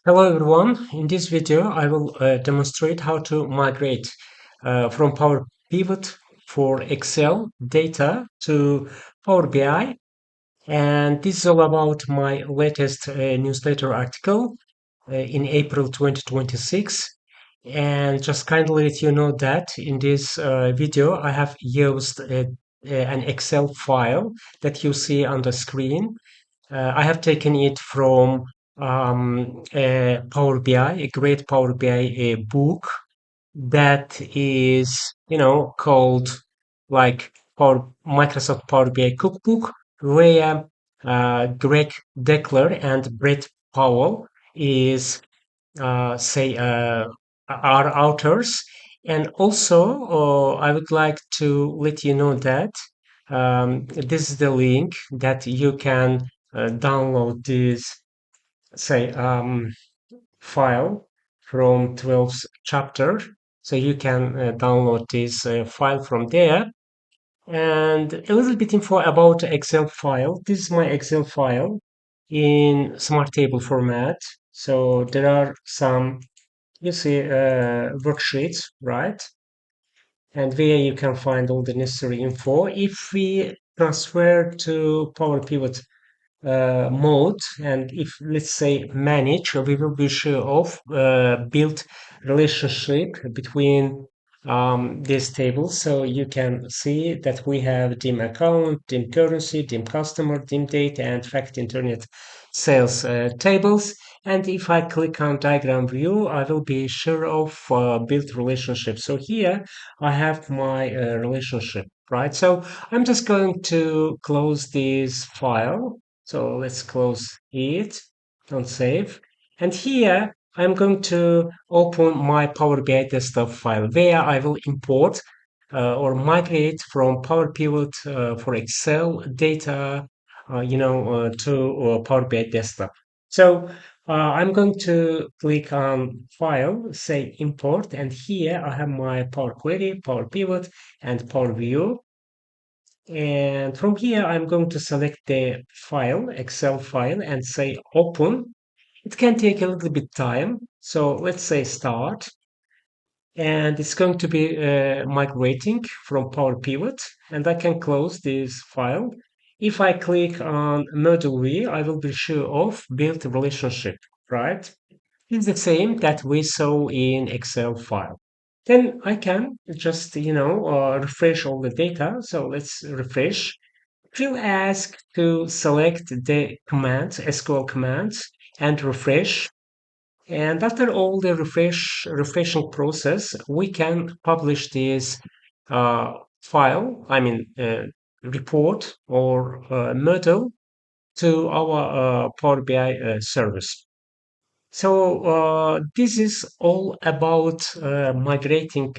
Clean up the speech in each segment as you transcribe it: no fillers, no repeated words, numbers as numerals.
Hello everyone. In this video, I will demonstrate how to migrate from Power Pivot for Excel data to Power BI. And this is all about my latest newsletter article in April 2026. And just kindly let you know that in this video, I have used an Excel file that you see on the screen. I have taken it from a Power BI, a great Power BI book that is, called like Microsoft Power BI Cookbook, where Greg Deckler and Brett Powell is, say, are authors. And also, I would like to let you know that this is the link that you can download this, say, file from 12th chapter. So you can download this file from there. And a little bit info about Excel file. This is my Excel file in smart table format. So there are some, you see, worksheets, right? And where you can find all the necessary info. If we transfer to Power Pivot mode, and if let's say manage, we will be sure of build relationship between these tables. So you can see that we have dim account, dim currency, dim customer, dim date, and fact internet sales tables. And if I click on diagram view, I will be sure of build relationship. So here I have my relationship, right? So I'm just going to close this file. So let's close it, don't save. And here I'm going to open my Power BI desktop file where I will import or migrate from Power Pivot for Excel data, to Power BI desktop. So I'm going to click on File, say Import, and here I have my Power Query, Power Pivot, and Power View. And from here, I'm going to select the file, Excel file, and say open. It can take a little bit time. So let's say start. And it's going to be migrating from Power Pivot. And I can close this file. If I click on module view, I will be sure of build relationship, right? It's the same that we saw in Excel file. Then I can just, refresh all the data. So let's refresh. It will ask to select the commands, SQL commands, and refresh. And after all the refreshing process, we can publish this file, report or model to our Power BI service. So this is all about migrating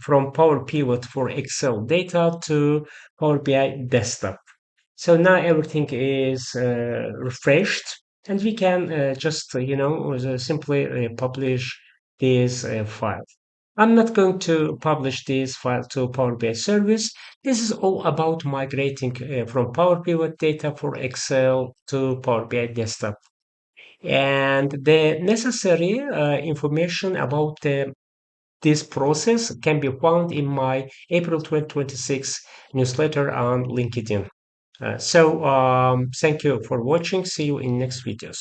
from Power Pivot for Excel data to Power BI desktop. So now everything is refreshed, and we can just simply publish this file. I'm not going to publish this file to Power BI service. This is all about migrating from Power Pivot data for Excel to Power BI desktop. And the necessary information about this process can be found in my April 2026 newsletter on LinkedIn. Thank you for watching. See you in next videos.